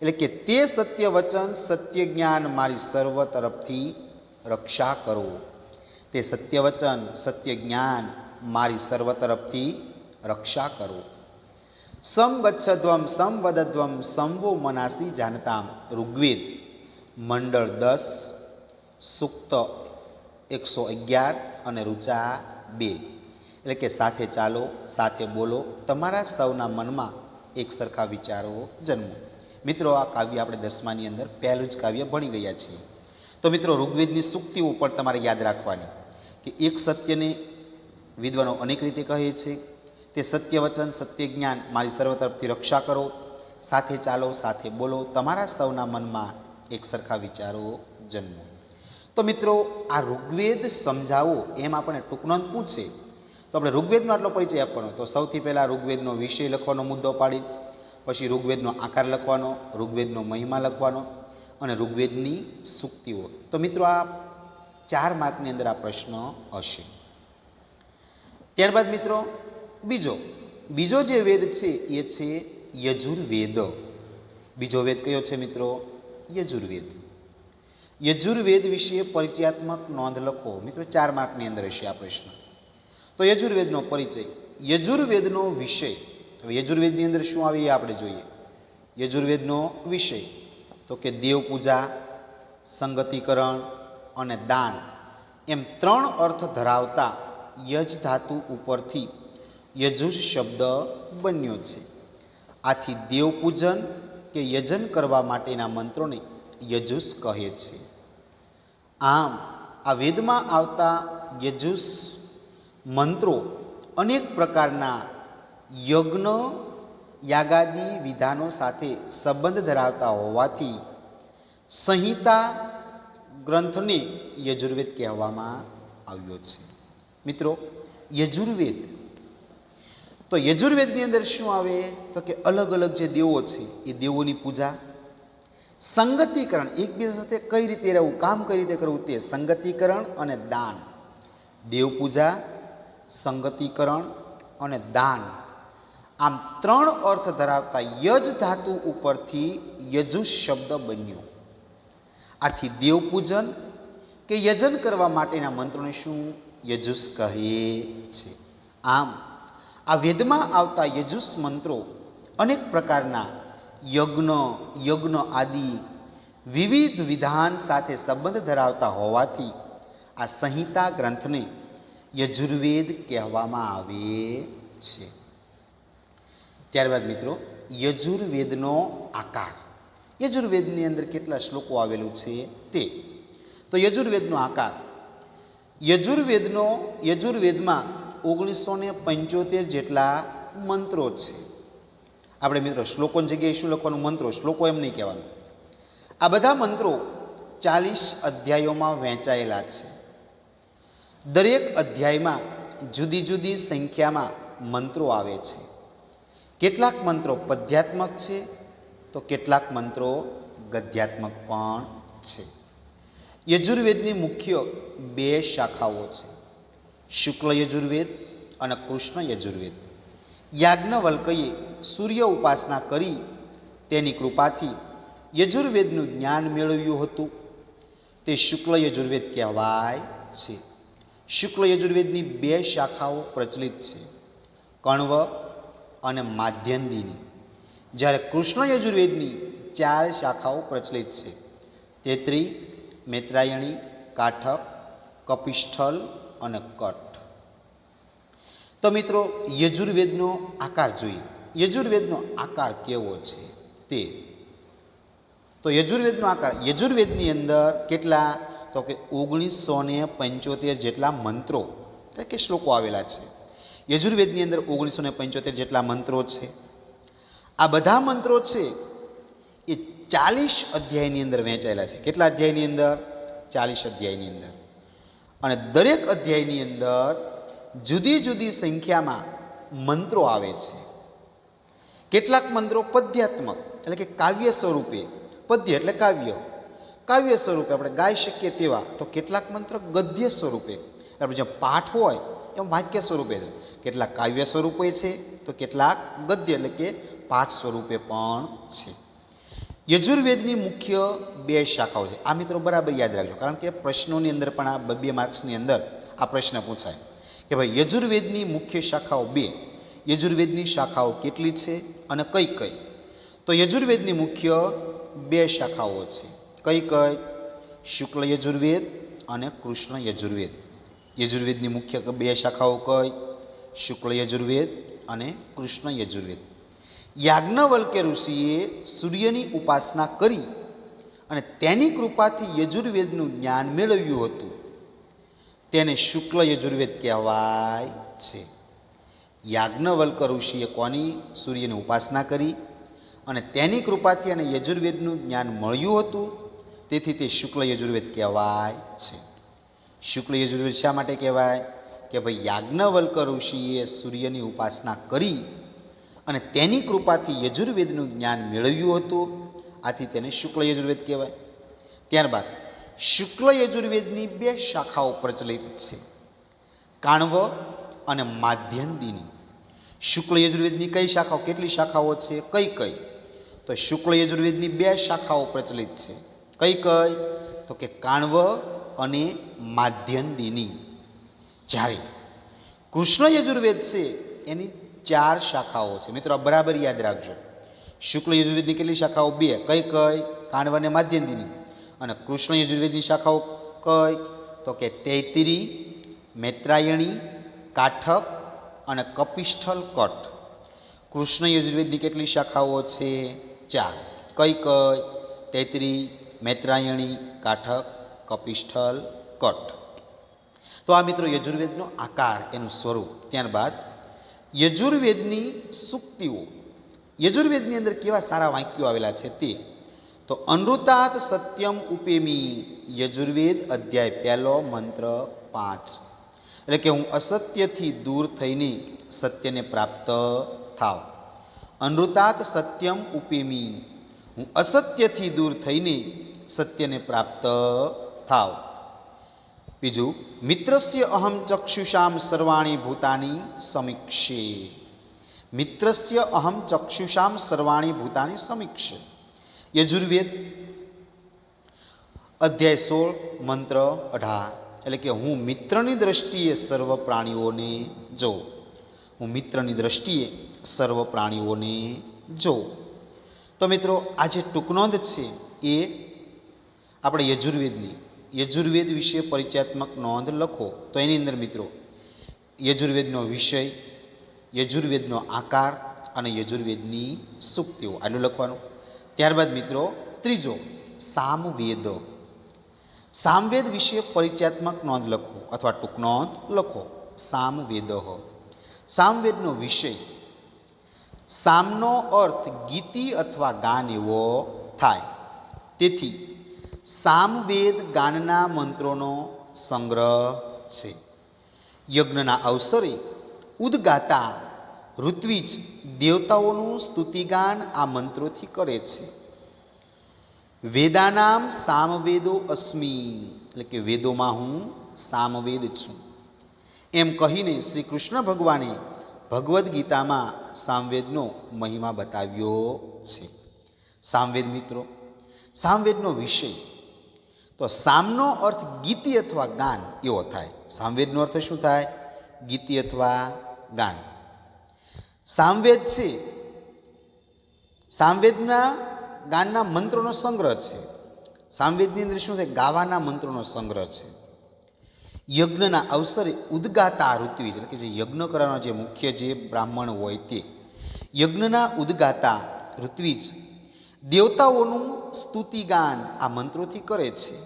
એટલે કે તે સત્ય વચન સત્ય જ્ઞાન મારી સર્વ તરફથી રક્ષા કરો. તે સત્ય વચન સત્ય જ્ઞાન મારી સર્વ તરફથી રક્ષા કરો. સમ ગચ્છધ્વમ સમ વદધ્વમ સંવો મનાસી જાનતામ, ઋગ્વેદ મંડળ 10 સૂક્ત 111 અને ઋચા 2. એટલે કે સાથે ચાલો, સાથે બોલો, તમારા સૌના મનમાં એક સરખા વિચારો જન્મો. મિત્રો આ કાવ્ય આપણે 10માની અંદર પહેલું જ કાવ્ય ભણી ગયા છીએ. તો મિત્રો ઋગ્વેદની સૂક્તિઓ પણ તમારે યાદ રાખવાની કે એક સત્યને વિદ્વાનો અનેક રીતે કહે છે. તે સત્ય વચન સત્ય જ્ઞાન મારી સર્વ તરફથી રક્ષા કરો. સાથે ચાલો, સાથે બોલો, તમારા સૌના મનમાં એક સરખા વિચારો જન્મો. તો મિત્રો આ ઋગ્વેદ સમજાવો એમ આપણે ટૂંકનોંધ પૂછે તો આપણે ઋગ્વેદનો આટલો પરિચય આપવાનો. તો સૌથી પહેલાં ઋગ્વેદનો વિષય લખવાનો મુદ્દો પાડી, પછી ઋગ્વેદનો આકાર લખવાનો, ઋગ્વેદનો મહિમા લખવાનો અને ઋગ્વેદની સૂક્તિઓ. તો મિત્રો આ 4 માર્કની અંદર આ પ્રશ્ન હશે. ત્યારબાદ મિત્રો બીજો જે વેદ છે એ છે યજુર્વેદ. બીજો વેદ કયો છે મિત્રો? યજુર્વેદ. યજુર્વેદ વિશે પરિચયાત્મક નોંધ લખો. મિત્રો 4 માર્કની અંદર હશે આ પ્રશ્ન. તો યજુર્વેદનો પરિચય, યજુર્વેદનો વિષય. હવે યજુર્વેદની અંદર શું આવે એ આપણે જોઈએ. યજુર્વેદનો વિષય તો કે દેવ પૂજા, સંગતિકરણ અને દાન એમ 3 અર્થ ધરાવતા યજ ધાતુ ઉપરથી યજુષ શબ્દ બન્યો છે. આથી દેવ પૂજન કે યજન કરવા માટેના મંત્રોને યજુષ કહે છે. આમ આ વેદમાં આવતા યજુષ મંત્રો અનેક પ્રકારના યજ્ઞ યાગાદી વિધાનો સાથે સંબંધ ધરાવતા હોવાથી સંહિતા ગ્રંથને યજુર્વેદ કહેવામાં આવ્યો છે. મિત્રો યજુર્વેદ, તો યજુર્વેદની અંદર શું આવે તો કે અલગ અલગ જે દેવો છે એ દેવોની પૂજા, સંગતિકરણ, એકબીજા સાથે કઈ રીતે રહેવું, કામ કઈ રીતે કરવું તે સંગતિકરણ અને દાન. દેવ પૂજા, સંગતિકરણ અને દાન, આમ 3 અર્થ ધરાવતા યજ ધાતુ ઉપરથી યજુષ શબ્દ બન્યો. આથી દેવ પૂજન કે યજન કરવા માટેના મંત્રોને શું યજુષ કહે છે. આમ આ વેદમાં આવતા યજુષ મંત્રો અનેક પ્રકારના યજ્ઞ આદિ વિવિધ વિધાન સાથે સંબંધ ધરાવતા હોવાથી આ સંહિતા ગ્રંથને યજુર્વેદ કહેવામાં આવે છે. ત્યારબાદ મિત્રો યજુર્વેદનો આકાર. યજુર્વેદની અંદર કેટલા શ્લોકો આવેલું છે તે. તો યજુર્વેદનો આકાર, યજુર્વેદમાં 1975 જેટલા મંત્રો છે. આપણે મિત્રો શ્લોકોની જગ્યાએ શું લખવાનું? મંત્રો. શ્લોકો એમ નહીં કહેવાનું. આ બધા મંત્રો 40 અધ્યાયોમાં વહેંચાયેલા છે. દરેક અધ્યાયમાં જુદી જુદી સંખ્યામાં મંત્રો આવે છે. કેટલાક મંત્રો પદ્યાત્મક છે તો કેટલાક મંત્રો ગદ્યાત્મક પણ છે. યજુર્વેદની મુખ્ય બે શાખાઓ છે, શુક્લ યજુર્વેદ અને કૃષ્ણ યજુર્વેદ. યાજ્ઞવલ્કએ સૂર્ય ઉપાસના કરી તેની કૃપાથી યજુર્વેદનું જ્ઞાન મેળવ્યું હતું, તે શુક્લ યજુર્વેદ કહેવાય છે. શુક્લ યજુર્વેદની બે શાખાઓ પ્રચલિત છે, કણ્વ અને માધ્યંદિની, જ્યારે કૃષ્ણ યજુર્વેદની 4 શાખાઓ પ્રચલિત છે, તેત્રી, મૈત્રાયણી, કાઠક, કપિષ્ઠલ અને કઠ. તો મિત્રો યજુર્વેદનો આકાર જોઈએ. યજુર્વેદનો આકાર કેવો છે તે. તો યજુર્વેદનો આકાર, યજુર્વેદની અંદર કેટલા, તો કે 1975 જેટલા મંત્રો એટલે કે શ્લોકો આવેલા છે. યજુર્વેદની અંદર 1975 જેટલા મંત્રો છે. આ બધા મંત્રો છે એ 40 અધ્યાયની અંદર વહેંચાયેલા છે. કેટલા અધ્યાયની અંદર? 40 અધ્યાયની અંદર. અને દરેક અધ્યાયની અંદર જુદી જુદી સંખ્યામાં મંત્રો આવે છે. કેટલાક મંત્રો પદ્યાત્મક એટલે કે કાવ્ય સ્વરૂપે, પદ્ય એટલે કાવ્ય, કાવ્ય સ્વરૂપે આપણે ગાઈ શકીએ તેવા, તો કેટલાક મંત્ર ગદ્ય સ્વરૂપે આપણે જે પાઠ હોય એમ વાક્ય સ્વરૂપે, કેટલાક કાવ્ય સ્વરૂપે છે તો કેટલાક ગદ્ય એટલે કે પાઠ સ્વરૂપે પણ છે. યજુર્વેદની મુખ્ય બે શાખાઓ છે. આ મિત્રો બરાબર યાદ રાખજો, કારણ કે પ્રશ્નોની અંદર પણ આ 2 માર્ક્સની અંદર આ પ્રશ્ન પૂછાય કે ભાઈ યજુર્વેદની મુખ્ય શાખાઓ 2, યજુર્વેદની શાખાઓ કેટલી છે અને કઈ કઈ? તો યજુર્વેદની મુખ્ય 2 શાખાઓ છે. કઈ કઈ? શુક્લ યજુર્વેદ અને કૃષ્ણ યજુર્વેદ. યજુર્વેદની મુખ્ય 2 શાખાઓ કઈ? શુક્લ યજુર્વેદ અને કૃષ્ણ યજુર્વેદ. યાજ્ઞવલ્ક્ય ઋષિએ સૂર્યની ઉપાસના કરી અને તેની કૃપાથી યજુર્વેદનું જ્ઞાન મેળવ્યું હતું, તેને શુક્લ યજુર્વેદ કહેવાય છે. યાજ્ઞવલ્ક્ય ઋષિએ કોની? સૂર્યની ઉપાસના કરી અને તેની કૃપાથી અને યજુર્વેદનું જ્ઞાન મળ્યું હતું, તેથી તે શુક્લ યજુર્વેદ કહેવાય છે. શુક્લ યજુર્વેદ શા માટે કહેવાય? કે ભાઈ યાજ્ઞવલ્ક્ય ઋષિએ સૂર્યની ઉપાસના કરી અને તેની કૃપાથી યજુર્વેદનું જ્ઞાન મેળવ્યું હતું, આથી તેને શુક્લ યજુર્વેદ કહેવાય. ત્યારબાદ શુક્લ યજુર્વેદની 2 શાખાઓ પ્રચલિત છે, કાણવ અને માધ્યંદિની. શુક્લ યજુર્વેદની કઈ શાખાઓ, કેટલી શાખાઓ છે, કઈ કઈ? તો શુક્લ યજુર્વેદની 2 શાખાઓ પ્રચલિત છે. કઈ કઈ? તો કે કાણવ અને માધ્યંદિની. જ્યારે કૃષ્ણ યજુર્વેદ છે એની 4 શાખાઓ છે. મિત્રો બરાબર યાદ રાખજો. શુક્લ યજુર્વેદની કેટલી શાખાઓ? 2. કઈ કઈ? કાણવ અને માધ્યંદિની. અને કૃષ્ણ યજુર્વેદની શાખાઓ કઈ? તો કે તૈત્તિરી, મૈત્રાયણી, કાઠક અને કપિષ્ઠલ કઠ. કૃષ્ણ યજુર્વેદની કેટલી શાખાઓ છે? 4. કઈ કઈ? તૈત્તિરી, મૈત્રાયણી, કાઠક, કપિષ્ઠલ, કઠ. તો આ મિત્રો યજુર્વેદનો આકાર, એનું સ્વરૂપ. ત્યારબાદ યજુર્વેદની સૂક્તિઓ. યજુર્વેદની અંદર કેવા સારા વાક્યો આવેલા છે તે. તો અનૃતાત સત્યમ ઉપેમી, યજુર્વેદ અધ્યાય 1 મંત્ર 5. એટલે કે હું અસત્યથી દૂર થઈને સત્યને પ્રાપ્ત થાવ. અનૃતાત સત્યમ ઉપેમી, હું અસત્યથી દૂર થઈને સત્યને પ્રાપ્ત થાવ. બીજું, મિત્રસ્ય અહમ ચક્ષુષામ સર્વાણી ભૂતાની સમીક્ષે. મિત્રસ્ય અહમ ચક્ષુષામ સર્વાણી ભૂતાની સમીક્ષે. યજુર્વેદ અધ્યાય 16 મંત્ર 18. એટલે કે હું મિત્રની દ્રષ્ટિએ સર્વ પ્રાણીઓને જોઉં. હું મિત્રની દ્રષ્ટિએ સર્વ પ્રાણીઓને જોઉં. તો મિત્રો આ જે ટૂંકનોંધ છે એ આપણે યજુર્વેદ વિશે પરિચયાત્મક નોંધ લખો. તો એની અંદર મિત્રો યજુર્વેદનો વિષય, યજુર્વેદનો આકાર અને યજુર્વેદની સૂક્તિઓ આટલું લખવાનું. ત્યારબાદ મિત્રો ત્રીજો, સામવેદ. સામવેદ વિશે પરિચયાત્મક નોંધ લખો અથવા ટૂંકનોંધ લખો. સામવેદ. સામવેદનો વિષય. સામનો અર્થ ગીતિ અથવા ગાન એવો થાય, તેથી સામવેદ ગાનના મંત્રોનો સંગ્રહ છે. યજ્ઞના અવસરે ઉદગાતા ઋત્વિજ દેવતાઓનું સ્તુતિગાન આ મંત્રોથી કરે છે. વેદાનામ સામવેદો અસ્મિ, એટલે કે વેદોમાં હું સામવેદ છું. એમ કહીને શ્રી કૃષ્ણ ભગવાને ભગવદ્ ગીતામાં સામવેદનો મહિમા બતાવ્યો છે. સામવેદ મિત્રો, સામવેદનો વિષય તો સામનો અર્થ ગીતિ અથવા ગાન એવો થાય. સામવેદનો અર્થ શું થાય? ગીતિ અથવા ગાન. સામવેદ છે, સામવેદના ગાનના મંત્રોનો સંગ્રહ છે. સામવેદની અંદર શું થાય? ગાવાના મંત્રોનો સંગ્રહ છે. યજ્ઞના અવસરે ઉદ્ગાતા ઋત્વિજ, એટલે કે જે યજ્ઞ કરવાનો જે મુખ્ય જે બ્રાહ્મણ હોય તે યજ્ઞના ઉદ્ગાતા ઋત્વિજ દેવતાઓનું સ્તુતિગાન આ મંત્રોથી કરે છે.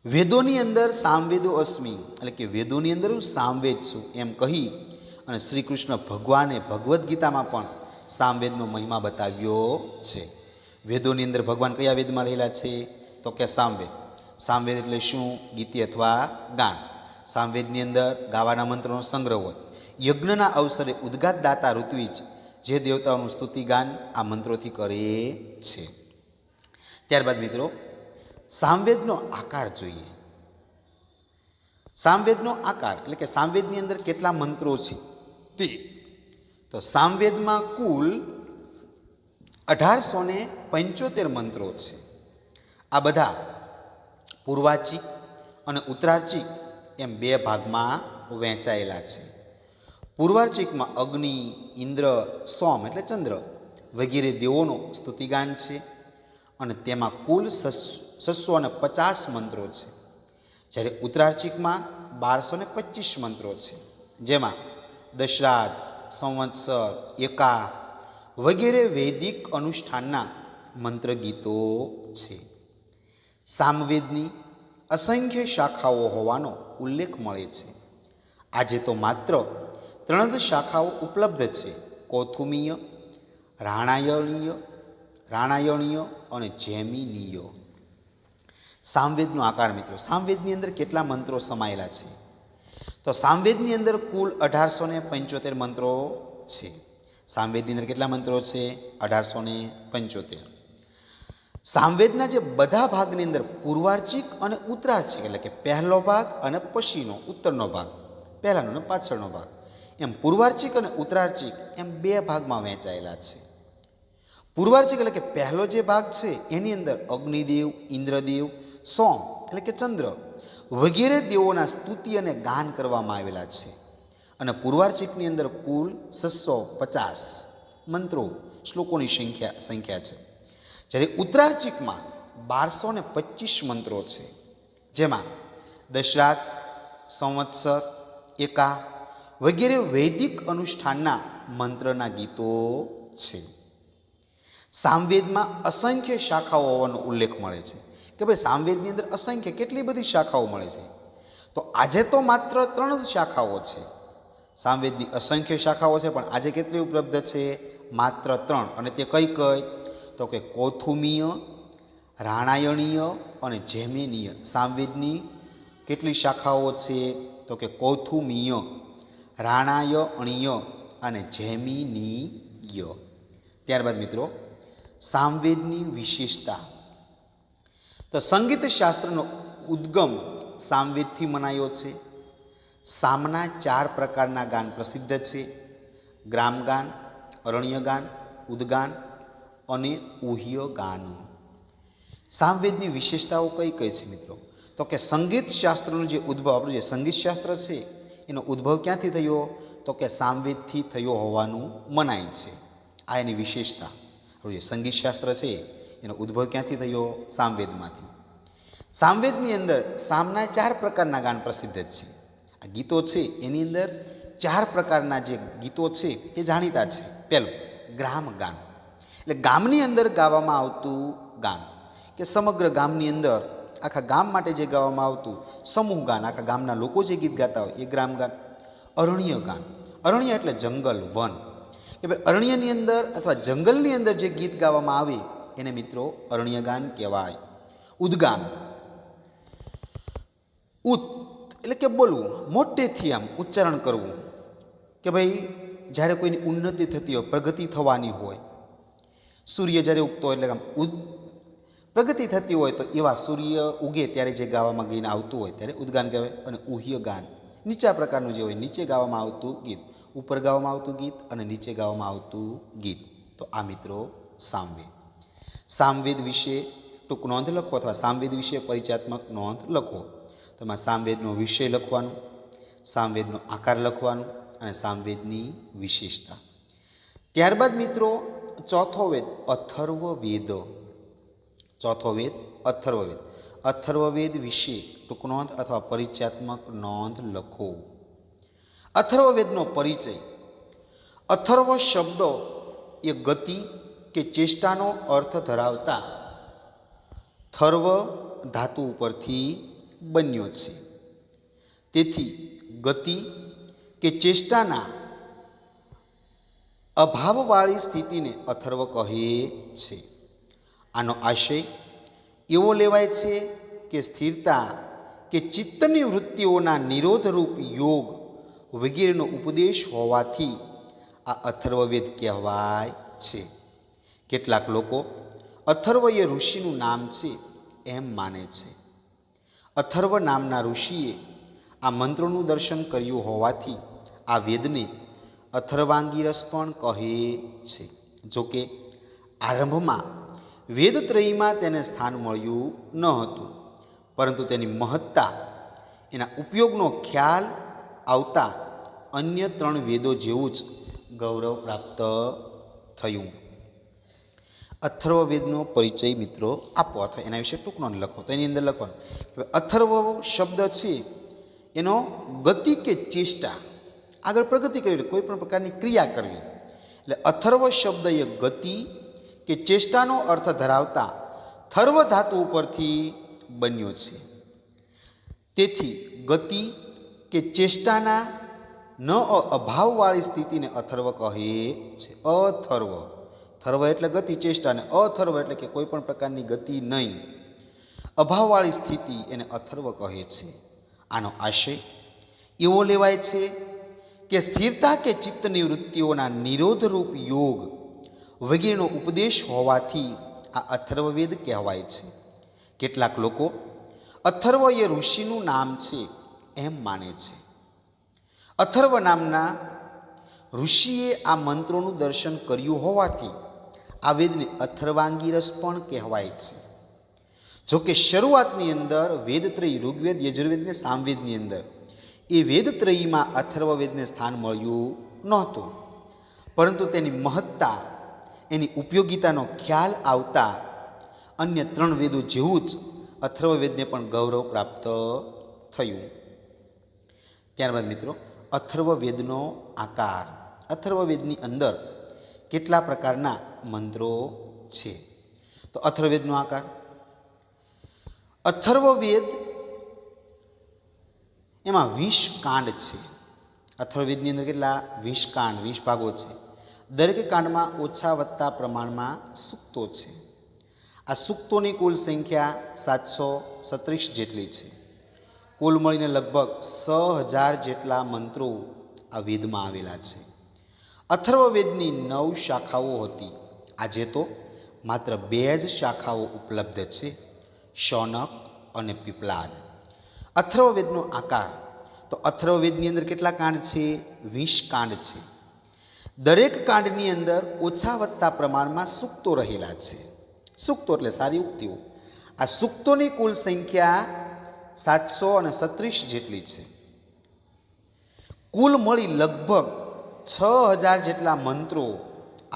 વેદોની અંદર સામવેદો અસ્મિ, એટલે કે વેદોની અંદર હું સામવેદ છું એમ કહી અને શ્રી કૃષ્ણ ભગવાને ભગવદ્ ગીતામાં પણ સામવેદનો મહિમા બતાવ્યો છે. વેદોની અંદર ભગવાન કયા વેદમાં રહેલા છે? તો કે સામવેદ. સામવેદ એટલે શું? ગીતિ અથવા ગાન. સામવેદની અંદર ગાવાના મંત્રોનો સંગ્રહ હોય. યજ્ઞના અવસરે ઉદ્ગાત દાતા ઋત્વિજ જે દેવતાઓનું સ્તુતિગાન આ મંત્રોથી કરે છે. ત્યારબાદ મિત્રો સામવેદનો આકાર જોઈએ. સામવેદનો આકાર એટલે કે સામવેદની અંદર કેટલા મંત્રો છે તે. તો સામવેદમાં કુલ 1875 મંત્રો છે. આ બધા પૂર્વાચિક અને ઉત્તરાર્ચિક એમ બે ભાગમાં વહેંચાયેલા છે. પૂર્વાર્ચિકમાં અગ્નિ, ઇન્દ્ર, સોમ એટલે ચંદ્ર વગેરે દેવોનો સ્તુતિગાન છે અને તેમાં કુલ 650 મંત્રો છે. જ્યારે ઉત્તરાર્ચિકમાં 1225 મંત્રો છે, જેમાં દશરાધ, સંવત્સર, એકા વગેરે વૈદિક અનુષ્ઠાનના મંત્ર ગીતો છે. સામવેદની અસંખ્ય શાખાઓ હોવાનો ઉલ્લેખ મળે છે. આજે તો માત્ર 3 જ શાખાઓ ઉપલબ્ધ છે: કૌથુમીય, રાણાયણીય અને જૈમિનીય. સામવેદનો આકાર મિત્રો, સામવેદની અંદર કેટલા મંત્રો સમાયેલા છે? તો સામવેદની અંદર કુલ 1875 મંત્રો છે. સામવેદની અંદર કેટલા મંત્રો છે? 1875. સામવેદના જે બધા ભાગની અંદર પૂર્વાર્ચિક અને ઉત્તરાર્ચિક એટલે કે પહેલો ભાગ અને પછીનો ઉત્તરનો ભાગ, પહેલાનો અને પાછળનો ભાગ એમ પૂર્વાર્ચિક અને ઉત્તરાર્ચિક એમ બે ભાગમાં વહેંચાયેલા છે. પૂર્વાર્ચિક એટલે કે પહેલો જે ભાગ છે એની અંદર અગ્નિદેવ, ઇન્દ્રદેવ, સોમ એટલે કે ચંદ્ર વગેરે દેવોના સ્તુતિ અને ગાન કરવામાં આવેલા છે. અને પૂર્વાર્ચિકની અંદર કુલ 650 મંત્રો શ્લોકોની સંખ્યા છે. જ્યારે ઉત્તરાર્ચિકમાં 1225 મંત્રો છે, જેમાં દશરાથ, સંવત્સર, એકા વગેરે વૈદિક અનુષ્ઠાનના મંત્રના ગીતો છે. સામવેદમાં અસંખ્ય શાખાઓ હોવાનો ઉલ્લેખ મળે છે કે ભાઈ સામવેદની અંદર અસંખ્ય કેટલી બધી શાખાઓ મળે છે. તો આજે તો માત્ર 3 જ શાખાઓ છે. સામવેદની અસંખ્ય શાખાઓ છે પણ આજે કેટલી ઉપલબ્ધ છે? માત્ર 3. અને તે કઈ કઈ? તો કે કૌથુમીય, રાણાયણીય અને જૈમિનીય. સામવેદની કેટલી શાખાઓ છે? તો કે કૌથુમીય, રાણાયણીય અને જૈમિનીય. ત્યારબાદ મિત્રો સામવેદની વિશેષતા. તો સંગીત શાસ્ત્રનો ઉદ્ગમ સામવેદથી મનાયો છે. સામના 4 પ્રકારના ગાન પ્રસિદ્ધ છે: ગ્રામગાન, અરણ્યગાન, ઉદ્ગાન અને ઉહ્ય ગાન. સામવેદની વિશેષતાઓ કઈ કઈ છે મિત્રો? તો કે સંગીત શાસ્ત્રનો જે ઉદ્ભવ, આપણું જે સંગીત શાસ્ત્ર છે એનો ઉદ્ભવ ક્યાંથી થયો? તો કે સામવેદથી થયો હોવાનું મનાય છે. આ એની વિશેષતા. આપણું જે સંગીત શાસ્ત્ર છે એનો ઉદ્ભવ ક્યાંથી થયો? સામવેદમાંથી. સામવેદની અંદર સામના 4 પ્રકારના ગાન પ્રસિદ્ધ છે. આ ગીતો છે એની અંદર 4 પ્રકારના જે ગીતો છે એ જાણીતા છે. પહેલું ગ્રામ ગાન, એટલે ગામની અંદર ગાવામાં આવતું ગાન, કે સમગ્ર ગામની અંદર આખા ગામ માટે જે ગાવામાં આવતું સમૂહ ગાન, આખા ગામના લોકો જે ગીત ગાતા હોય એ ગ્રામ ગાન. અરણ્ય ગાન, અરણ્ય એટલે જંગલ, વન, કે ભાઈ અરણ્યની અંદર અથવા જંગલની અંદર જે ગીત ગાવામાં આવે એને મિત્રો અરણ્ય ગાન કહેવાય. ઉદ્ગાન, એટલે કે બોલવું, મોટેથી આમ ઉચ્ચારણ કરવું, કે ભાઈ જ્યારે કોઈની ઉન્નતિ થતી હોય, પ્રગતિ થવાની હોય, સૂર્ય જ્યારે ઉગતો હોય એટલે આમ પ્રગતિ થતી હોય તો એવા સૂર્ય ઉગે ત્યારે જે ગાવામાં ગીત આવતું હોય ત્યારે ઉદ્ગાન કહેવાય. અને ઉહ્ય ગાન નીચા પ્રકારનું જે હોય, નીચે ગાવામાં આવતું ગીત, ઉપર ગાવામાં આવતું ગીત અને નીચે ગાવામાં આવતું ગીત, તો આ મિત્રો સામવેદ. સામવેદ વિશે ટૂંક નોંધ લખો અથવા સામવેદ વિશે પરિચયાત્મક નોંધ લખો. તો એમાં સામવેદનો વિષય લખવાનું, સામવેદનો આકાર લખવાનું અને સામવેદની વિશેષતા. ત્યારબાદ મિત્રો ચોથો વેદ અથર્વવેદ. ચોથો વેદ અથર્વવેદ. અથર્વવેદ વિશે ટૂંક નોંધ અથવા પરિચયાત્મક નોંધ લખો. અથર્વવેદનો પરિચય. અથર્વ શબ્દ એ ગતિ કે ચેષ્ટાનો અર્થ ધરાવતા થર્વ ધાતુ ઉપરથી બન્યો છે. તેથી ગતિ કે ચેષ્ટાના અભાવવાળી સ્થિતિને અથર્વ કહે છે. આનો આશય એવો લેવાય છે કે સ્થિરતા કે ચિત્તની વૃત્તિઓના નિરોધરૂપ યોગ વગેરેનો ઉપદેશ હોવાથી આ અથર્વવેદ કહેવાય છે. કેટલાક લોકો અથર્વ એ ઋષિનું નામ છે એમ માને છે. અથર્વ નામના ઋષિએ આ મંત્રોનું દર્શન કર્યું હોવાથી આ વેદને અથર્વાંગીરસ પણ કહે છે. જોકે આરંભમાં વેદત્રયીમાં તેને સ્થાન મળ્યું ન હતું, પરંતુ તેની મહત્તા, એના ઉપયોગનો ખ્યાલ આવતા અન્ય 3 વેદો જેવું જ ગૌરવ પ્રાપ્ત થયું. અથર્વવેદનો પરિચય મિત્રો આપો અથવા એના વિશે ટૂંક નોંધ લખો. તો એની અંદર લખવાનું કે અથર્વ શબ્દ છે એનો ગતિ કે ચેષ્ટા, આગળ પ્રગતિ કરવી, કોઈ પણ પ્રકારની ક્રિયા કરવી, એટલે અથર્વ શબ્દ એ ગતિ કે ચેષ્ટાનો અર્થ ધરાવતા થર્વ ધાતુ ઉપરથી બન્યો છે. તેથી ગતિ કે ચેષ્ટાના ન અભાવવાળી સ્થિતિને અથર્વ કહે છે. અથર્વ, થર્વ એટલે ગતિ, ચેષ્ટા, અને અથર્વ એટલે કે કોઈ પણ પ્રકારની ગતિ નહીં, અભાવવાળી સ્થિતિ, એને અથર્વ કહે છે. આનો આશય એવો લેવાય છે કે સ્થિરતા કે ચિત્તની વૃત્તિઓના નિરોધરૂપ યોગ વગેરેનો ઉપદેશ હોવાથી આ અથર્વવેદ કહેવાય છે. કેટલાક લોકો અથર્વ એ ઋષિનું નામ છે એમ માને છે. અથર્વ નામના ઋષિએ આ મંત્રોનું દર્શન કર્યું હોવાથી આ વેદને અથર્વાંગીરસ પણ કહેવાય છે. જોકે શરૂઆતની અંદર વેદત્રયી ઋગ્વેદ, યજુર્વેદ ને સામવેદની અંદર એ વેદત્રયીમાં અથર્વવેદને સ્થાન મળ્યું નહોતું, પરંતુ તેની મહત્તા, એની ઉપયોગિતાનો ખ્યાલ આવતા અન્ય 3 વેદો જેવું જ અથર્વવેદને પણ ગૌરવ પ્રાપ્ત થયું. ત્યારબાદ મિત્રો અથર્વવેદનો આકાર. અથર્વવેદની અંદર કેટલા પ્રકારના મંત્રો છે? તો અથર્વવેદનો આકાર. અથર્વવેદ એમાં 20 કાંડ છે. અથર્વવેદની અંદર કેટલા? 20 કાંડ, 20 ભાગો છે. દરેક કાંડમાં ઓછા વત્તા પ્રમાણમાં સૂક્તો છે. આ સૂક્તોની કુલ સંખ્યા 736 જેટલી છે. કુલ મળીને લગભગ 6000 જેટલા મંત્રો આ વેદમાં આવેલા છે. અથર્વવેદની 9 શાખાઓ હતી. આજે તો માત્ર 2 જ શાખાઓ ઉપલબ્ધ છે, શૌનક અને પીપલાદ. અથર્વવેદનો આકાર. તો અથર્વવેદની અંદર કેટલા કાંડ છે? 20 કાંડ છે. દરેક કાંડની અંદર ઓછા વત્તા પ્રમાણમાં સૂક્તો રહેલા છે. સૂક્તો એટલે સારી ઉક્તિઓ. આ સૂક્તોની કુલ સંખ્યા 736 જેટલી છે. કુલ મળી લગભગ 6000 જેટલા મંત્રો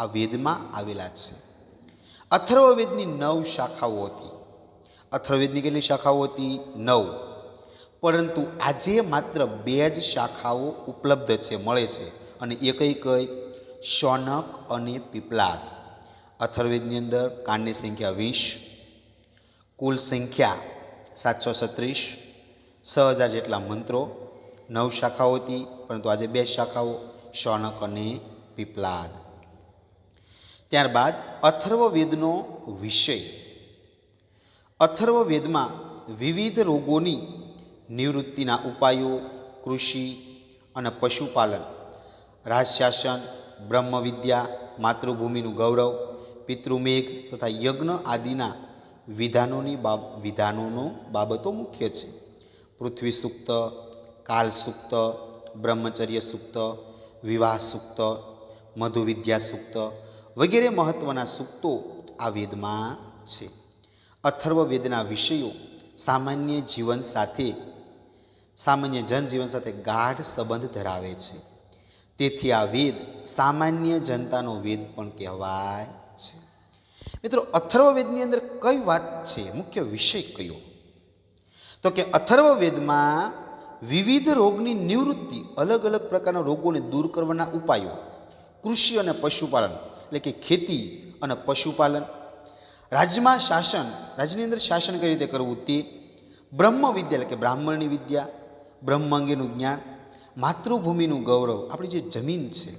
આ વેદમાં આવેલા છે. અથર્વવેદની 9 શાખાઓ હતી. અથર્વવેદની કેટલી શાખાઓ હતી? 9. પરંતુ આજે માત્ર 2 જ શાખાઓ ઉપલબ્ધ છે, મળે છે. અને એ કઈ? શૌનક અને પીપલાદ. અથર્વવેદની અંદર કાંડની સંખ્યા 20, કુલ સંખ્યા 736, 6000 જેટલા મંત્રો, 9 શાખાઓ હતી, પરંતુ આજે 2 શાખાઓ, શૌનક અને પીપલાદ. ત્યારબાદ અથર્વવેદનો વિષય. અથર્વવેદમાં વિવિધ રોગોની નિવૃત્તિના ઉપાયો, કૃષિ અને પશુપાલન, રાજશાસન, બ્રહ્મવિદ્યા, માતૃભૂમિનું ગૌરવ, પિતૃમેઘ તથા યજ્ઞ આદિના વિધાનોનો બાબતો મુખ્ય છે. પૃથ્વી સૂક્ત, કાલ સૂક્ત, બ્રહ્મચર્ય સૂક્ત, વિવાહ સૂક્ત, મધુવિદ્યા સૂક્ત વગેરે મહત્ત્વના સૂક્તો આ વેદમાં છે. અથર્વવેદના વિષયો સામાન્ય જનજીવન સાથે ગાઢ સંબંધ ધરાવે છે. તેથી આ વેદ સામાન્ય જનતાનો વેદ પણ કહેવાય છે. મિત્રો, અથર્વવેદની અંદર કઈ વાત છે, મુખ્ય વિષય કયો? તો કે અથર્વવેદમાં વિવિધ રોગની નિવૃત્તિ, અલગ અલગ પ્રકારના રોગોને દૂર કરવાના ઉપાયો, કૃષિ અને પશુપાલન એટલે કે ખેતી અને પશુપાલન, રાજ્યની અંદર શાસન કઈ રીતે કરવું તે, બ્રહ્મ વિદ્યા એટલે કે બ્રાહ્મણની વિદ્યા, બ્રહ્મ અંગેનું જ્ઞાન, માતૃભૂમિનું ગૌરવ, આપણી જે જમીન છે,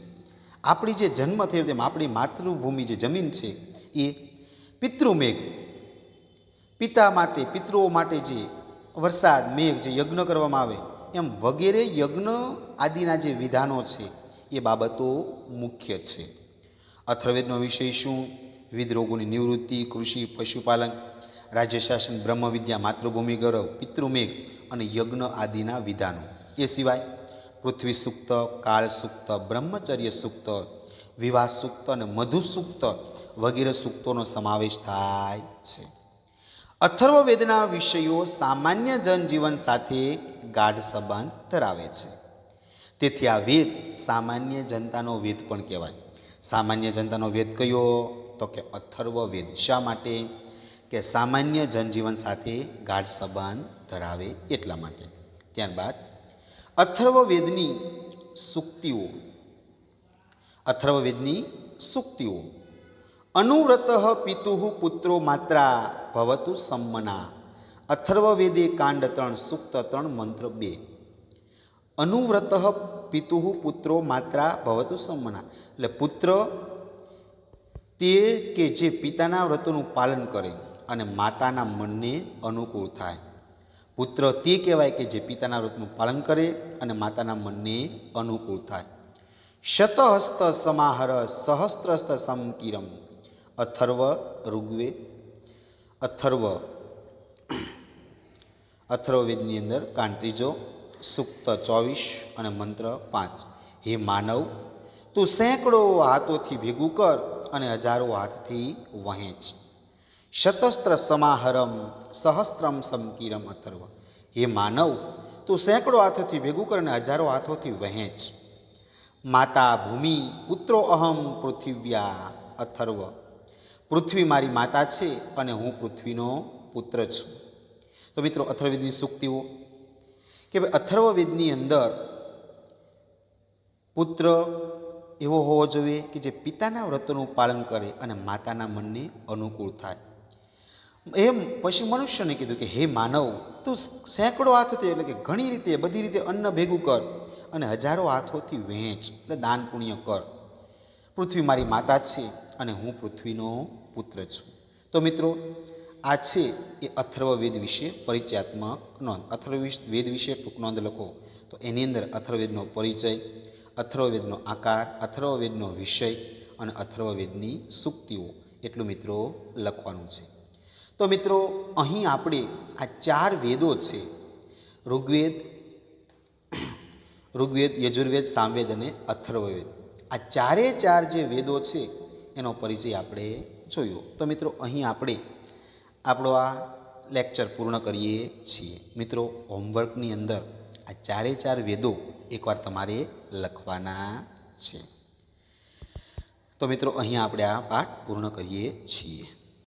આપણી જે જન્મ થયો તેમ આપણી માતૃભૂમિ જે જમીન છે એ, પિતૃમેઘ, પિતૃઓ માટે જે વરસાદ, મેઘ, જે યજ્ઞ કરવામાં આવે એમ વગેરે યજ્ઞ આદિના જે વિધાનો છે એ બાબતો મુખ્ય છે. અથર્વવેદનો વિષય શું? વિવિધ રોગોની નિવૃત્તિ, કૃષિ, પશુપાલન, રાજ્ય શાસન, બ્રહ્મવિદ્યા, માતૃભૂમિ ગૌરવ, પિતૃમેઘ અને યજ્ઞ આદિના વિધાનો. એ સિવાય પૃથ્વી સૂક્ત, કાળ સૂક્ત, બ્રહ્મચર્ય સૂક્ત, વિવાહ સૂક્ત અને મધુ સૂક્ત વગેરે સૂક્તોનો સમાવેશ થાય છે. અથર્વવેદના વિષયો સામાન્ય જનજીવન સાથે ગાઢ સંબંધ ધરાવે છે. તેથી આ વેદ સામાન્ય જનતાનો વેદ પણ કહેવાય. સામાન્ય જનતાનો વેદ કયો? તો કે અથર્વવેદ. શા માટે? કે સામાન્ય જનજીવન સાથે ગાઢ સંબંધ ધરાવે એટલા માટે. ત્યારબાદ અથર્વવેદની સૂક્તિઓ. અનુવ્રત પિતુઃ પુત્રો માત્રા ભવતુ સમ્મના. અથર્વવેદે કાંડ 3, સૂક્ત 3, મંત્ર 2. અનુવ્રત પિતુઃ પુત્રો માત્રા ભવતુ સમ્મના એટલે પુત્ર તે કે જે પિતાના વ્રતોનું પાલન કરે અને માતાના મનને અનુકૂળ થાય. પુત્ર તે કહેવાય કે જે પિતાના વ્રતનું પાલન કરે અને માતાના મનને અનુકૂળ થાય. શતહસ્ત સમાહર સહસ્ત્રસ્ત સમકીરમ. અથર્વવેદની અંદર કાંડ 3, સૂક્ત 24 અને મંત્ર 5. હે માનવ, તું સેંકડો હાથોથી ભેગું કર અને હજારો હાથથી વહેંચ. શતસ્ત્ર સમાહરમ સહસ્ત્રમ સમકીરમ. અથર્વ. હે માનવ, તું સેંકડો હાથોથી ભેગું કર અને હજારો હાથોથી વહેંચ. માતા ભૂમિ પુત્રો અહમ પૃથિવ્યા. અથર્વ. પૃથ્વી મારી માતા છે અને હું પૃથ્વીનો પુત્ર છું. તો મિત્રો, અથર્વવેદની સૂક્તિઓ કે ભાઈ અથર્વવેદની અંદર પુત્ર એવો હોવો જોઈએ કે જે પિતાના વ્રતોનું પાલન કરે અને માતાના મનને અનુકૂળ થાય. એમ પછી મનુષ્યને કીધું કે હે માનવ, તું સેંકડો હાથોથી એટલે કે ઘણી રીતે, બધી રીતે અન્ન ભેગું કર અને હજારો હાથોથી વહેંચ એટલે દાન પુણ્ય કર. પૃથ્વી મારી માતા છે અને હું પૃથ્વીનો પુત્ર છું. તો મિત્રો, આ છે એ અથર્વવેદ વિશે પરિચયાત્મક નોંધ. અથર્વવેદ વિશે ટૂંક નોંધ લખો તો એની અંદર અથર્વવેદનો પરિચય, અથર્વવેદનો આકાર, અથર્વવેદનો વિષય અને અથર્વવેદની સૂક્તિઓ એટલું મિત્રો લખવાનું છે. તો મિત્રો, અહીં આપણે આ 4 વેદો છે, ઋગ્વેદ, યજુર્વેદ, સામવેદ અને અથર્વવેદ, આ 4 જે વેદો છે એનો પરિચય આપણે જોયો. તો મિત્રો, અહીં આપણે આપણો આ લેક્ચર પૂર્ણ કરીએ છીએ. મિત્રો, હોમવર્કની અંદર આ 4 વેદો એકવાર તમારે લખવાના છે. તો મિત્રો, અહીં આપણે આ પાઠ પૂર્ણ કરીએ છીએ.